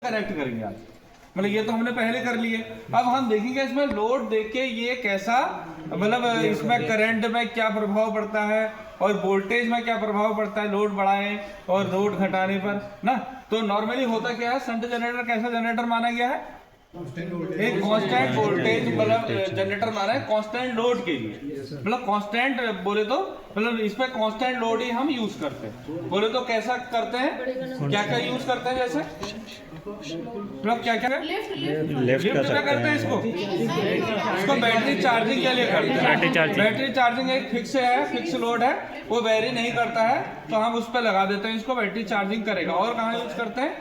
Connect करेंगे आज। मतलब ये तो हमने पहले कर लिए। अब हम देखेंगे इसमें लोड देके ये कैसा, मतलब इसमें करंट में क्या प्रभाव पड़ता है और वोल्टेज में क्या प्रभाव पड़ता है लोड बढ़ाने और लोड घटाने पर ना। तो नॉर्मली होता क्या है, शंट जनरेटर कैसा जनरेटर माना गया है, एक कांस्टेंट वोल्टेज मतलब जनरेटर माना है कांस्टेंट लोड के लिए। मतलब कांस्टेंट बोले तो मतलब इसमें कांस्टेंट लोड ही हम यूज करते हैं। बोले तो कैसा करते हैं, क्या क्या यूज करते हैं, जैसे मतलब क्या क्या लिफ्ट करते हैं इसको बैटरी चार्जिंग के लिए करते हैं। बैटरी चार्जिंग एक फिक्स है, फिक्स लोड है, वो वेरी नहीं करता है, तो हम उस पर लगा देते हैं इसको, बैटरी चार्जिंग करेगा। और कहाँ यूज करते हैं,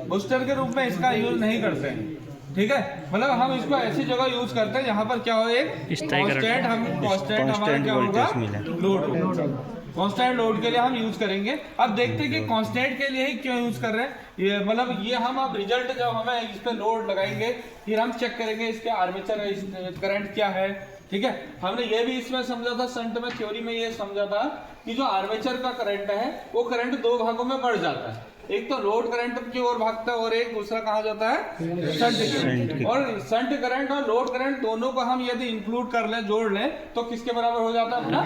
बूस्टर के रूप में इसका यूज नहीं करते हैं। ठीक है, मतलब हम इसको ऐसी जगह यूज करते हैं जहाँ पर क्या हो, एक कांस्टेंट हमारा क्या होगा, लोड होगा। कांस्टेंट लोड के लिए हम यूज करेंगे। अब देखते हैं कि कांस्टेंट के लिए ही क्यों यूज कर रहे हैं ये, मतलब ये हम अब रिजल्ट जब हमें इस पे लोड लगाएंगे फिर हम चेक करेंगे इसके आर्मेचर करंट क्या है। ठीक है, हमने ये भी इसमें समझा था, शंट में थ्योरी में ये समझा था कि जो आर्मेचर का करंट है वो करंट दो भागों में बढ़ जाता है, एक तो लोड करंट की ओर भागता है और एक दूसरा कहाँ जाता है, शंट करंट। और शंट करंट और लोड करंट दोनों को हम यदि इंक्लूड कर लें, जोड़ लें, तो किसके बराबर हो जाता है अपना,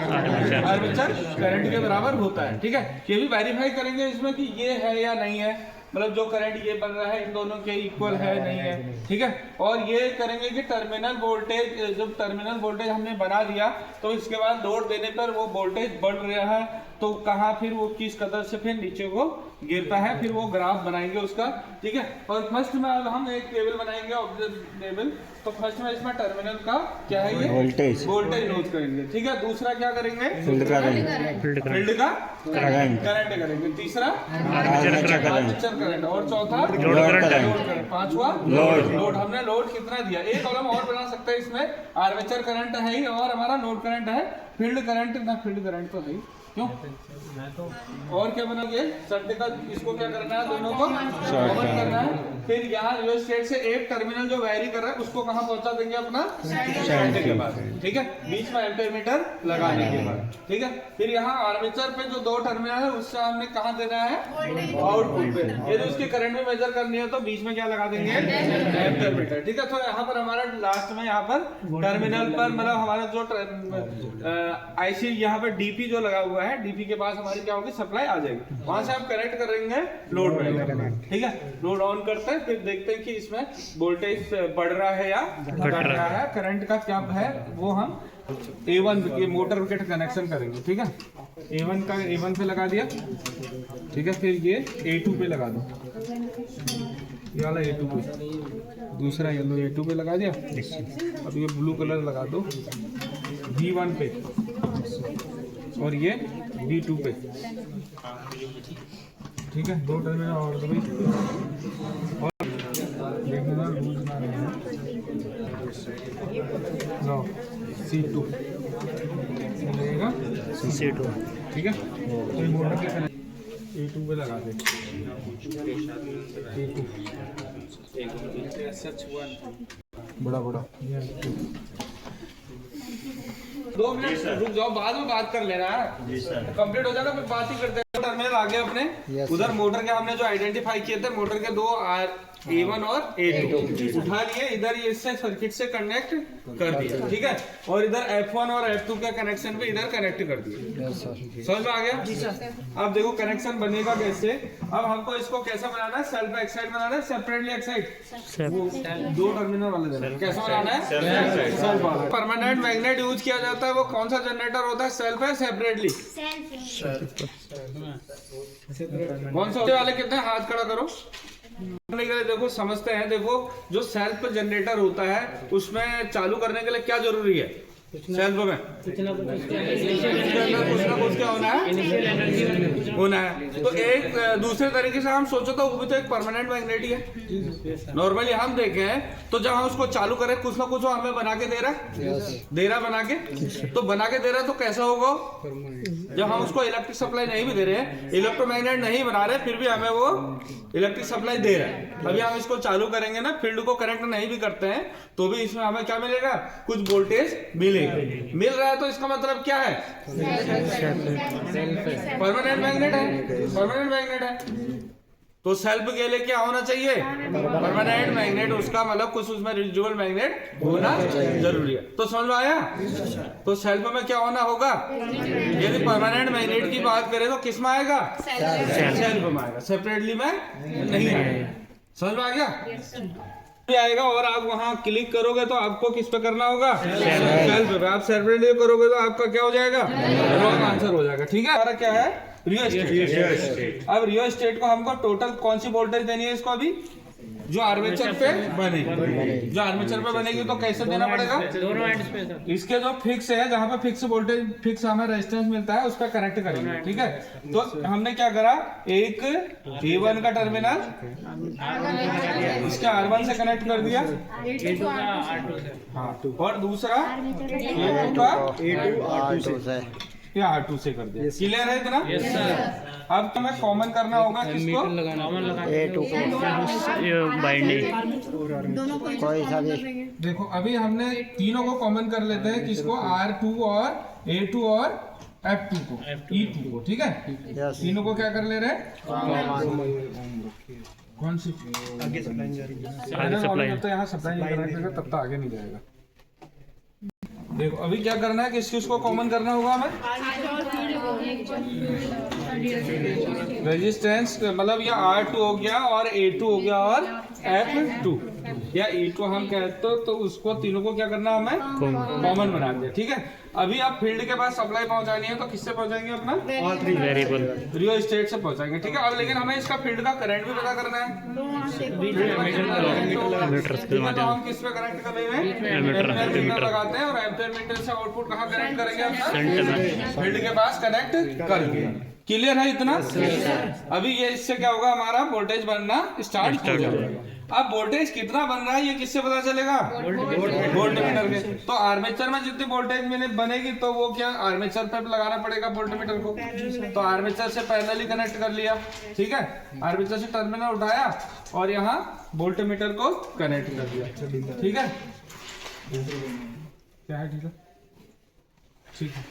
आर्मेचर करंट के बराबर होता है। ठीक है, ये भी वेरीफाई करेंगे इसमें कि ये है या नहीं है, मतलब जो करंट ये बन रहा है इन दोनों के इक्वल है नहीं है। ठीक है, और ये करेंगे कि टर्मिनल वोल्टेज, जब टर्मिनल वोल्टेज हमने बना दिया तो इसके बाद लोड देने पर वो वोल्टेज बढ़ रहा है तो कहाँ फिर वो किस कदर से फिर नीचे को गिरता है, फिर वो ग्राफ बनाएंगे उसका। ठीक है, और फर्स्ट में अब हम एक टेबल बनाएंगे, ऑब्जेक्ट टेबल। तो फर्स्ट में इसमें टर्मिनल का क्या है, ये वोल्टेज नोट करेंगे। ठीक है, दूसरा क्या करेंगे, फील्ड का करंट करेंगे, तीसरा आर्मेचर करंट, और चौथा लोड करंट, पांचवा लोड। हमने लोड कितना दिया, एक कॉलम और बना सकते हैं इसमें, आर्मेचर करंट है ही और हमारा लोड करंट है, फील्ड करंट ना, फील्ड करंट तो है क्यों, और क्या बनाएंगे, शंट का इसको क्या करना है, दोनों को कॉमन करना है। फिर यहाँ रिवर्स साइड से एक टर्मिनल जो वेरी कर रहा है उसको कहाँ पहुंचा देंगे, अपना शंट के बाद। ठीक है, बीच में एम्पीयर मीटर लगाने के बाद। ठीक है, फिर यहाँ आर्मेचर पे जो दो टर्मिनल है उससे हमने कहाँ देना है, आउटपुट पे। यदि उसकी करंट में मेजर करनी है तो बीच में क्या लगा देंगे, एम्पीयर मीटर। ठीक है, तो यहाँ पर हमारा लास्ट में यहाँ पर टर्मिनल पर मतलब हमारा जो आईसी यहाँ पर डीपी जो लगा हुआ है, डीपी के पास हमारी क्या होगी, सप्लाई आ जाएगी, वहां से हम कनेक्ट करेंगे लोड में। ठीक है, लोड ऑन करते हैं, फिर देखते हैं कि इसमें वोल्टेज बढ़ रहा है या घट रहा है, करंट का क्या है वो हम A1 के मोटर के कनेक्शन करेंगे। ठीक है, A1 पे लगा दिया। ठीक है, फिर ये A2 पे लगा दो, ये वाला A2 पे, दूसरा येलो A2 पे लगा दिया। अब ये ब्लू कलर लगा दो B1 पे और ये B2 पे। ठीक है, दो टर्मिनल और दो भाई, और देखना लूज ना रहे, लो C2 लगेगा, C2। ठीक है, तो मोटर के A2 पे लगा दे, A2 बड़ा 2 मिनट रुक जाओ, बाद में बात कर लेना है, कंप्लीट हो जाएगा फिर बात ही करते हैं। टर्मिनल आगे अपने उधर मोटर के हमने जो आइडेंटिफाई किए थे, मोटर के दो A1 और A2 उठा लिए, इधर ये इससे सर्किट से कनेक्ट कर दिया। ठीक है, और इधर F1 और F2 का कनेक्शन भी इधर कनेक्ट कर दिया। समझ में आ गया। अब देखो कनेक्शन बनेगा कैसे, अब हमको इसको कैसा बनाना है, सेल्फ एक्साइड बनाना है, सेपरेटली एक्साइड, दो टर्मिनल वाले देना, कैसा बनाना है, सेल्फ वाला। परमानेंट मैग्नेट यूज किया जाता है, वो कौन सा जनरेटर होता है, सेल्फ है सेपरेटली, कौन सा वाले कितने, हाथ खड़ा करो। देखो समझते हैं, देखो जो सेल्फ जनरेटर होता है उसमें चालू करने के लिए क्या जरूरी है, सेल्फ में कुछ ना कुछ क्या होना है। तो एक दूसरे तरीके से हम सोचो तो वो भी तो एक परमानेंट मैग्नेट ही है। नॉर्मली हम देखें तो जब हम उसको चालू करें कुछ ना कुछ हमें बना के दे रहा है, बना के तो कैसा होगा, जब हम उसको इलेक्ट्रिक सप्लाई नहीं भी दे रहे हैं, इलेक्ट्रोमैग्नेट नहीं बना रहे, फिर भी हमें वो इलेक्ट्रिक सप्लाई दे रहा है। अभी हम इसको चालू करेंगे ना, फील्ड को कनेक्ट नहीं भी करते हैं तो भी इसमें हमें क्या मिलेगा, कुछ वोल्टेज मिलेगा। मिल रहा है तो इसका मतलब क्या है, परमानेंट मैग्नेट है, परमानेंट मैग्नेट है। तो सेल्फ के लिए क्या होना चाहिए, परमानेंट मैग्नेट। उसका मतलब कुछ उसमें रेजिडुअल मैग्नेट होना जरूरी है। तो समझ में आया। तो सेल्फ में क्या होना होगा, यदि परमानेंट मैग्नेट की बात करें तो किस में आएगा, सेल्फ में आएगा, सेपरेटली में नहीं आएगा। समझ में आ गया आएगा। और आप वहां क्लिक करोगे तो आपको किस पे करना होगा, सेल्फ पे। आप सेपरेटली करोगे तो आपका क्या हो जाएगा, रॉन्ग आंसर हो जाएगा। ठीक है। हमारा क्या है, रियोस्टेट। अब रियोस्टेट को हमको टोटल कौन सी वोल्टेज देनी है इसको, अभी जो आर्मेचर पे बनेगी, जो आर्मेचर पे बनेगी तो कैसे देना पड़ेगा, दोनों एंड्स पे इसके जो फिक्स है, जहाँ पे फिक्स वोल्टेज, फिक्स हमें रेजिस्टेंस मिलता है, उस पर कनेक्ट करेंगे। ठीक है। तो हमने क्या करा, एक A1 का टर्मिनल इसके R1 से कनेक्ट कर दिया, हाँ, और दूसरा A2 का A2 से या R2 से कर दिया। क्लियर है इतना? Yes sir. अब तो हमें कॉमन करना होगा किसको, A2 को बाइंडिंग कोई सा भी। देखो अभी हमने तीनों को कॉमन कर लेते हैं, किसको, R2 और A2 और F2 को, E2 को। ठीक है। तीनों को क्या कर ले रहे हैं, कौन सी आगे सप्लाई, जब तक यहाँ सप्लाई नहीं करेगा तब तक आगे नहीं जाएगा। देखो अभी क्या करना है, किस किस को कॉमन करना होगा हमें, रेजिस्टेंस, मतलब ये R2 हो गया और A2 हो गया और F2 या E2 हम कहते हो, तो उसको तीनों को क्या करना हमें, कॉमन बना दिया। ठीक है। अभी आप फील्ड के पास सप्लाई पहुंचानी है तो किससे पहुंचाएंगे, अपना वेरिएबल रियोस्टेट से पहुंचाएंगे। ठीक है। अब लेकिन हमें इसका फील्ड का करंट भी पता करना है, तो हम किस पे कनेक्ट कर रहे हैं, एम्पीयर मीटर लगाते हैं, और एम्पीयर मीटर से आउटपुट कहाँ कनेक्ट करेंगे, अपना फील्ड के पास कनेक्ट करेंगे। क्लियर है इतना? अभी ये इससे क्या होगा, हमारा वोल्टेज बनना स्टार्ट हो जाएगा। अब वोल्टेज कितना बन रहा है ये किससे पता चलेगा, वोल्टमीटर के। तो आर्मेचर में जितनी वोल्टेज बनेगी तो वो क्या, आर्मेचर पे लगाना पड़ेगा वोल्टमीटर को। तो आर्मेचर से पैरेलली कनेक्ट कर लिया। ठीक है। आर्मेचर से टर्मिनल उठाया और यहाँ वोल्टमीटर को कनेक्ट कर दिया। ठीक है। क्या है, ठीक है, ठीक है।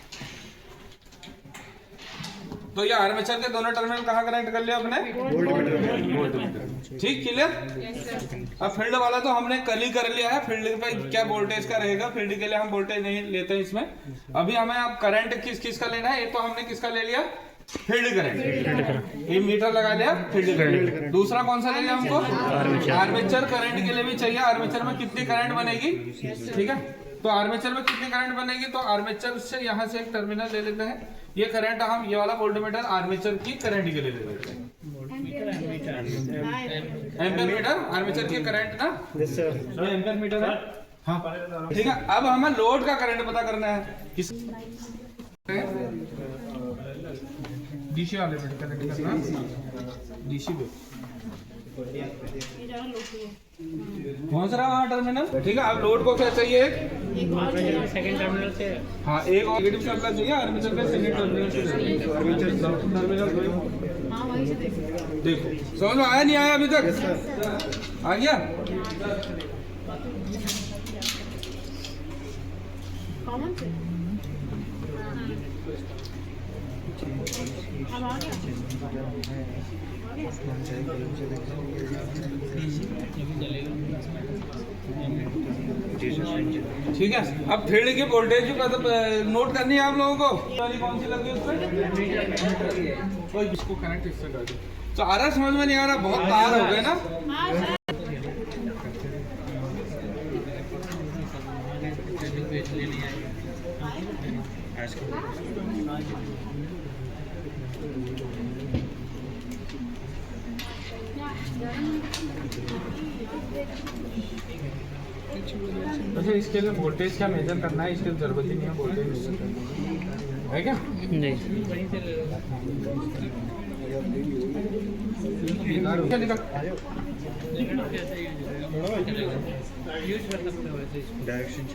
तो ये आर्मेचर के दोनों टर्मिनल कहाँ कनेक्ट कर लिया अपने, वोल्टमीटर। ठीक, क्लियर। अब फील्ड वाला तो हमने कल ही कर लिया है, फील्ड पे क्या वोल्टेज का रहेगा, फील्ड के लिए हम वोल्टेज नहीं लेते हैं इसमें। अभी हमें अब करंट किस किस का लेना है, एक तो हमने किसका ले लिया, फील्ड करंट, ये मीटर लगा लिया, फील्ड करंट। दूसरा कौन सा ले लिया हमको, आर्मेचर करंट के लिए भी चाहिए, आर्मेचर में कितनी करंट बनेगी। ठीक है। तो आर्मेचर में कितनी करंट बनेगी, तो आर्मेचर से यहाँ से एक टर्मिनल ले लेते हैं, ये करंट हम ये वाला वोल्टमीटर आर्मेचर की करंट के लिए ले लेते हैं, एम्पीयर मीटर आर्मेचर की करंट ना, एम्पीयर मीटर है। हाँ ठीक है। अब हमें लोड का करंट पता करना है, किस डीसी वाले पे कनेक्ट करना, डीसी पे पहुंच रहा वहाँ टर्मिनल। ठीक है। अब लोड को क्या चाहिए, सेकंड टर्मिनल से, हाँ, एक और नेगेटिव चलना चाहिए आर्मेचर का, सेकंड टर्मिनल से टर्मिनल। देखो समझ में आया नहीं आया अभी तक, आ गया। ठीक है। अब फील्ड की वोल्टेज नोट करनी है आप लोगों को, कौन सी लगी उस पर, इसको कनेक्ट इससे कर दो। तो आ रहा, समझ में नहीं आ रहा, बहुत तार हो गए ना। अच्छा, इसके लिए वोल्टेज क्या मेजर करना है, इसके जरूरत ही नहीं है वोल्टेज मेजर करना है क्या, नहीं।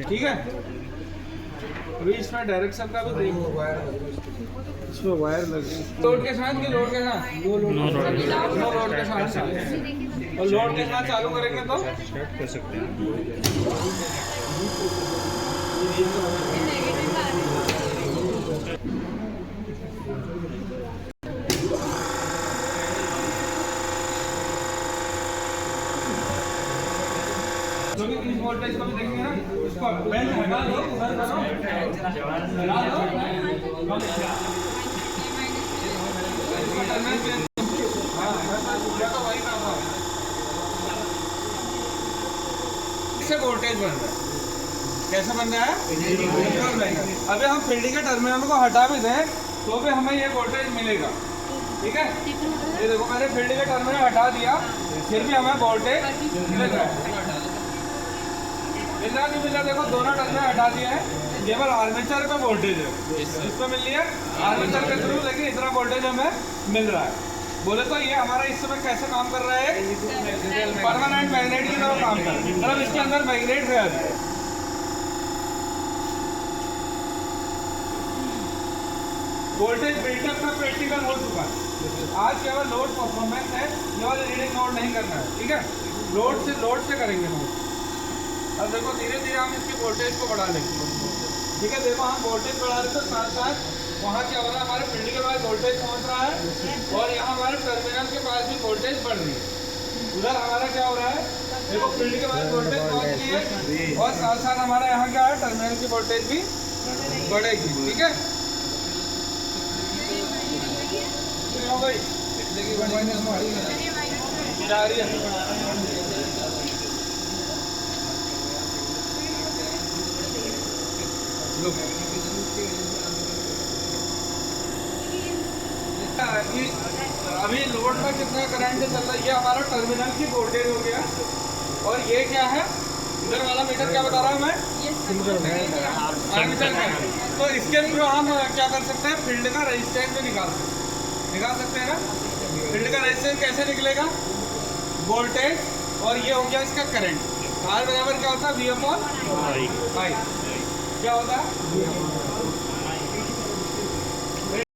ठीक है। अभी इसमें डायरेक्शन का भी देखो, इसमें वायर लगे लोड के साथ कि लोड के साथ? नो लोड के साथ चालू। और लोड के साथ चालू करेंगे तो स्टार्ट कर सकते हैं। जो भी इस वोल्टेज को भी देखेंगे ना, इसको बेंच हटा दो, उधर करो, हटा दो, इसको टर्मिनल चेंज। हाँ, मैं पूरा तो वही कर रहा हूँ। इससे वोल्टेज बन रहा है। कैसे बन रहा है? अभी हम फील्डिंग के टर्मिनल को हटा भी दें तो भी हमें ये वोल्टेज मिलेगा। ठीक है, ये देखो मैंने फील्डिंग का टर्मिनल हटा दिया, फिर भी हमें वोल्टेज मिल रहा है। मिल रहा नहीं मिल रहा? देखो दोनों टर्मिनल हटा दिए हैं, केवल आर्मेचर पे वोल्टेज है, इस पे मिल रही है आर्मेचर के थ्रू, लेकिन इतना वोल्टेज हमें मिल रहा है। बोले तो ये हमारा इस समय कैसे काम कर रहा है? परमानेंट मैग्नेट की तरह काम कर रहा है, मतलब इसके अंदर मैग्नेट है। अभी वोल्टेज बिल्डअप का प्रैक्टिकल हो चुका है। आज केवल लोड परफॉर्मेंस है, ये वाली रीडिंग नोट नहीं करना है। ठीक है, लोड से करेंगे नोट। अब देखो धीरे धीरे हम इसकी वोल्टेज को बढ़ा लेंगे। ठीक है, देखो हम वोल्टेज बढ़ा रहे तो साथ साथ वहाँ क्या हो रहा है, हमारे फील्ड के पास वोल्टेज पहुँच रहा है और यहाँ हमारे टर्मिनल के पास भी वोल्टेज बढ़ रही है। उधर हमारा क्या हो रहा है, देखो फील्ड के पास वोल्टेज पहुँच रही है और साथ साथ हमारा यहाँ क्या है, टर्मिनल की वोल्टेज भी बढ़ेगी। ठीक है, हो गई जा रही है। अभी लोड में कितना करंट चल रहा है, ये हमारा टर्मिनल की वोल्टेज हो गया। और ये क्या है, इधर वाला मीटर क्या बता रहा है मैं, मीटर है। तो इसके थ्रू हम क्या कर सकते हैं, फील्ड का रेजिस्टेंस भी निकाल सकते हैं ना। फील्ड का रेजिस्टेंस कैसे निकलेगा, वोल्टेज और ये हो गया इसका करंट। आर बराबर क्या होता है, वी अपॉन आई। क्या होता है,